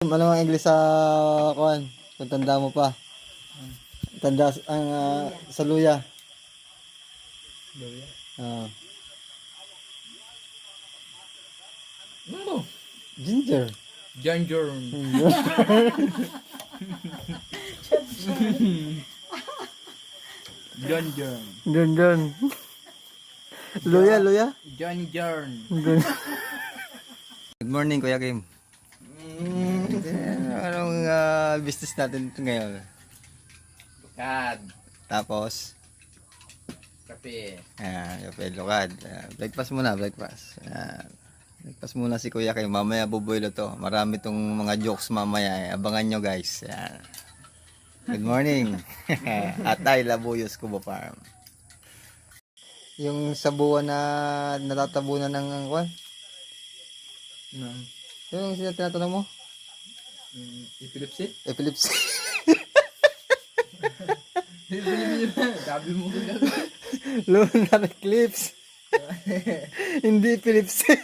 Ano ang English sa kuan? Kung tanda mo pa. Tanda ang sa luya. Luya. Ah, Ano? ginger. Ginger. Ginger. Ginger. Luya, luya. Ginger. Good morning, Kuya Kim. Anong business natin ngayon? Kad. Tapos, Kape. kape, lukad. Breakfast muna, breakfast. Breakfast muna si Kuya Kim. Mamaya bubuelo to. Marami tong mga jokes mamaya. Abangan nyo guys. Good morning. Atay Labuyos Kubo Farm. Yung sabuan na natatabunan ng kwan? Yung tinatanong mo? Epilepsy? Epilepsy. Sabi mo ko Lunar eclipse. Hindi epilepsy.